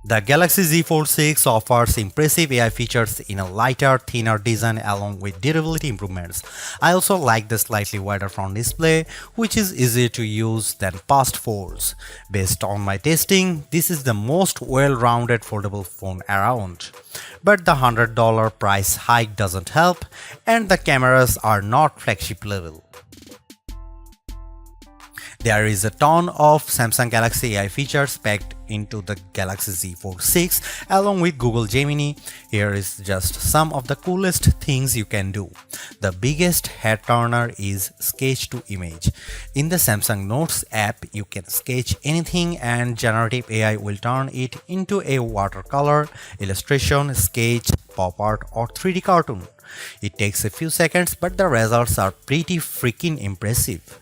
The Galaxy Z Fold 6 offers impressive AI features in a lighter, thinner design along with durability improvements. I also like the slightly wider front display, which is easier to use than past folds. Based on my testing, this is the most well-rounded foldable phone around. But the $100 price hike doesn't help, and the cameras are not flagship level. There is a ton of Samsung Galaxy AI features packed into the Galaxy Z Fold 6 along with Google Gemini. Here is just some of the coolest things you can do. The biggest head turner is sketch to image. In the Samsung Notes app, you can sketch anything and generative AI will turn it into a watercolor, illustration, sketch, pop art or 3D cartoon. It takes a few seconds, but the results are pretty freaking impressive.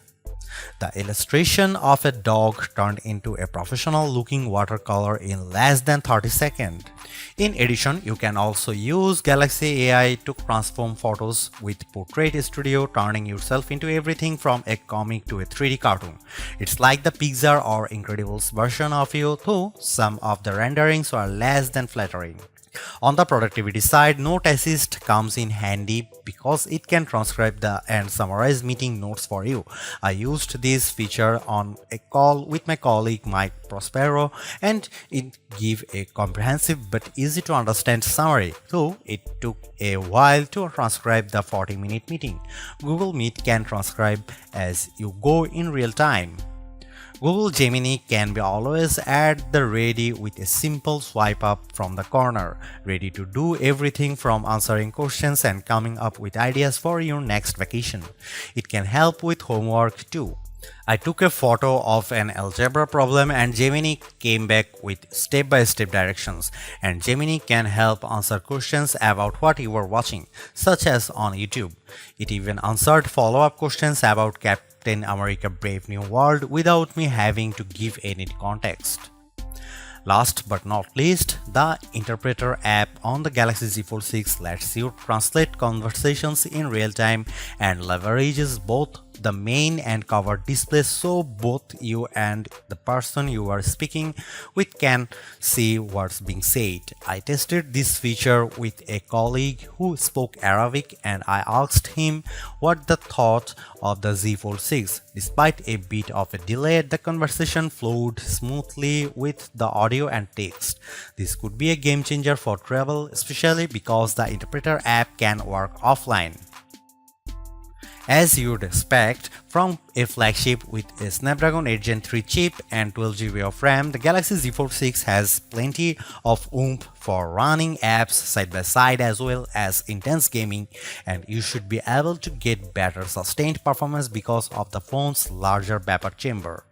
The illustration of a dog turned into a professional-looking watercolor in less than 30 seconds. In addition, you can also use Galaxy AI to transform photos with Portrait Studio, turning yourself into everything from a comic to a 3D cartoon. It's like the Pixar or Incredibles version of you, though some of the renderings are less than flattering. On the productivity side, Note Assist comes in handy because it can transcribe and summarize meeting notes for you. I used this feature on a call with my colleague Mike Prospero and it gave a comprehensive but easy to understand summary, though it took a while to transcribe the 40-minute meeting. Google Meet can transcribe as you go in real time. Google Gemini can be always at the ready with a simple swipe up from the corner, ready to do everything from answering questions and coming up with ideas for your next vacation. It can help with homework too. I took a photo of an algebra problem and Gemini came back with step-by-step directions, and Gemini can help answer questions about what you were watching, such as on YouTube. It even answered follow-up questions about Captain America Brave New World without me having to give any context. Last but not least, the Interpreter app on the Galaxy Z Fold 6 lets you translate conversations in real time and leverages both the main and cover displays so both you and the person you are speaking with can see what's being said. I tested this feature with a colleague who spoke Arabic and I asked him what the thought of the Z Fold 6. Despite a bit of a delay, the conversation flowed smoothly with the audio and text. This could be a game changer for travel, especially because the Interpreter app can work offline. As you'd expect from a flagship with a Snapdragon 8 Gen 3 chip and 12GB of RAM, the Galaxy Z Fold 6 has plenty of oomph for running apps side by side as well as intense gaming, and you should be able to get better sustained performance because of the phone's larger vapor chamber.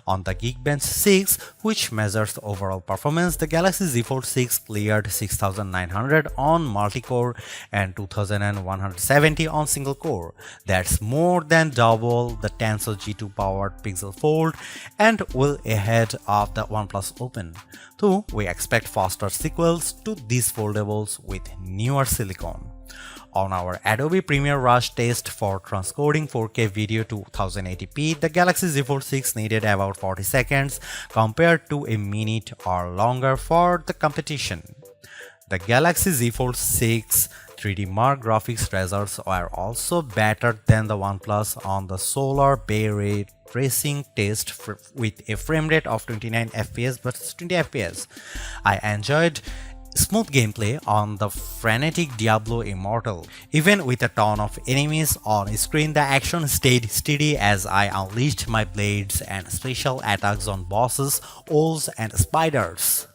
On the Geekbench 6, which measures overall performance, the Galaxy Z Fold 6 cleared 6900 on multi-core and 2170 on single-core. That's more than double the Tensor G2 powered Pixel Fold and well ahead of the OnePlus Open. Though we expect faster sequels to these foldables with newer silicon. On our Adobe Premiere Rush test for transcoding 4K video to 1080p, the Galaxy Z Fold 6 needed about 40 seconds compared to a minute or longer for the competition. The Galaxy Z Fold 6 3D Mark graphics results are also better than the OnePlus on the Solar Bay Ray tracing test with a frame rate of 29 fps versus 20 fps. I enjoyed smooth gameplay on the frenetic Diablo Immortal. Even with a ton of enemies on screen, the action stayed steady as I unleashed my blades and special attacks on bosses, owls and spiders.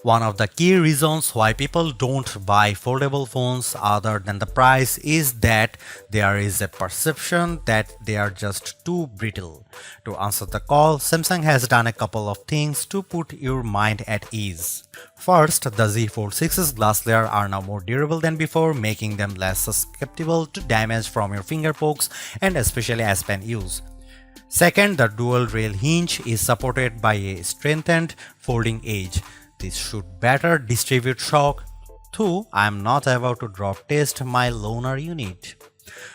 One of the key reasons why people don't buy foldable phones other than the price is that there is a perception that they are just too brittle. To answer the call, Samsung has done a couple of things to put your mind at ease. First, the Z Fold 6's glass layer are now more durable than before, making them less susceptible to damage from your finger pokes and especially as pen use. Second, the dual rail hinge is supported by a strengthened folding edge. This should better distribute shock, though I am not about to drop test my loaner unit.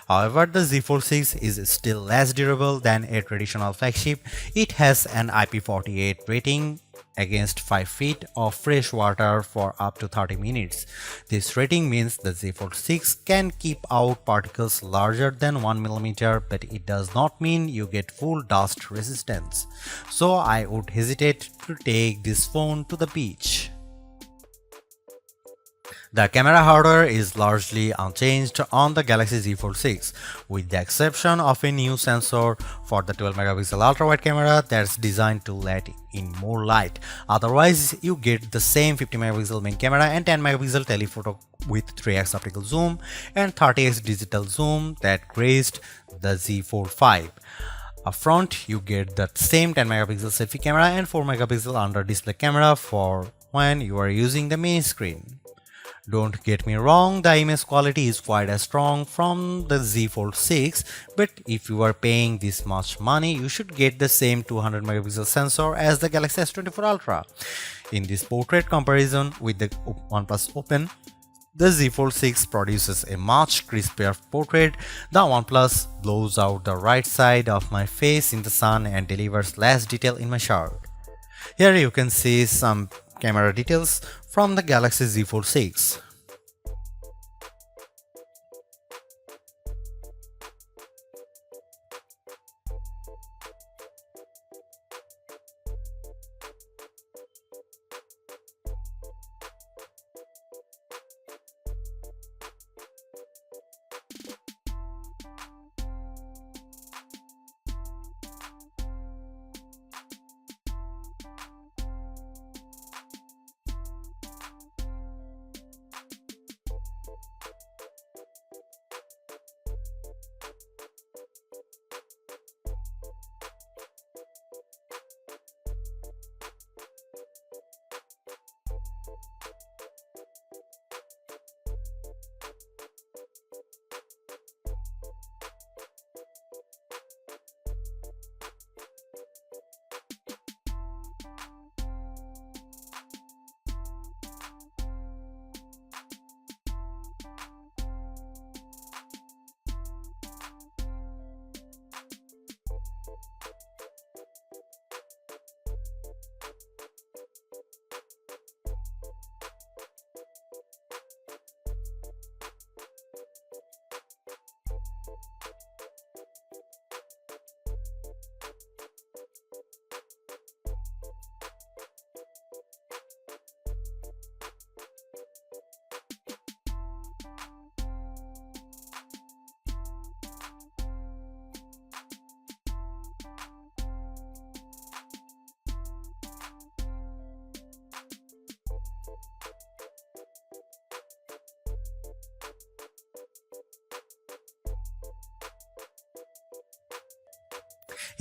However, the Z Fold 6 is still less durable than a traditional flagship. It has an IP48 rating against 5 feet of fresh water for up to 30 minutes. This rating means the Z Fold 6 can keep out particles larger than 1 millimeter, but it does not mean you get full dust resistance. So I would hesitate to take this phone to the beach. The camera hardware is largely unchanged on the Galaxy Z Fold 6, with the exception of a new sensor for the 12 megapixel ultra-wide camera that's designed to let in more light. Otherwise, you get the same 50 megapixel main camera and 10 megapixel telephoto with 3x optical zoom and 30x digital zoom that graced the Z Fold 5. Up front, you get the same 10 megapixel selfie camera and 4 megapixel under display camera for when you are using the main screen. Don't get me wrong, the image quality is quite as strong from the Z Fold 6, but if you are paying this much money, you should get the same 200 megapixel sensor as the Galaxy S24 Ultra. In this portrait comparison with the OnePlus Open, the Z Fold 6 produces a much crispier portrait. The OnePlus blows out the right side of my face in the sun and delivers less detail in my shirt. Here you can see some camera details from the Galaxy Z Fold 6.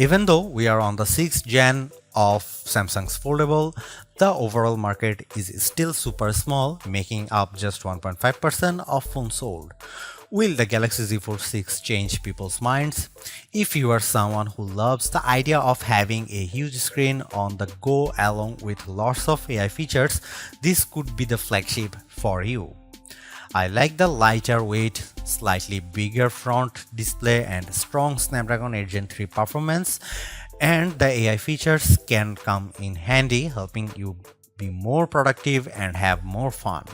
Even though we are on the 6th gen of Samsung's foldable, the overall market is still super small, making up just 1.5% of phones sold. Will the Galaxy Z Fold 6 change people's minds? If you are someone who loves the idea of having a huge screen on the go along with lots of AI features, this could be the flagship for you. I like the lighter weight, slightly bigger front display and strong Snapdragon 8 Gen 3 performance, and the AI features can come in handy, helping you be more productive and have more fun.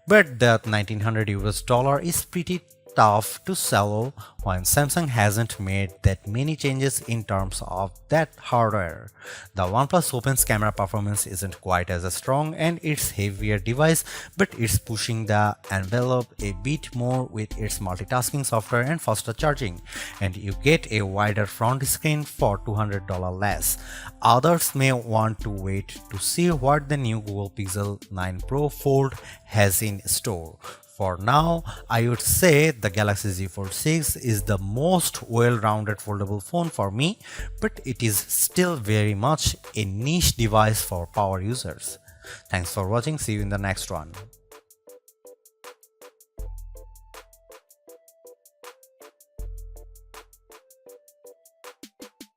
But that 1900 US dollar is pretty tough to swallow when Samsung hasn't made that many changes in terms of that hardware. The OnePlus Open's camera performance isn't quite as strong and it's heavier device, but it's pushing the envelope a bit more with its multitasking software and faster charging, and you get a wider front screen for $200 less. Others may want to wait to see what the new Google Pixel 9 Pro Fold has in store. For now, I would say the Galaxy Z Fold 6 is the most well-rounded foldable phone for me, but it is still very much a niche device for power users. Thanks for watching. See you in the next one.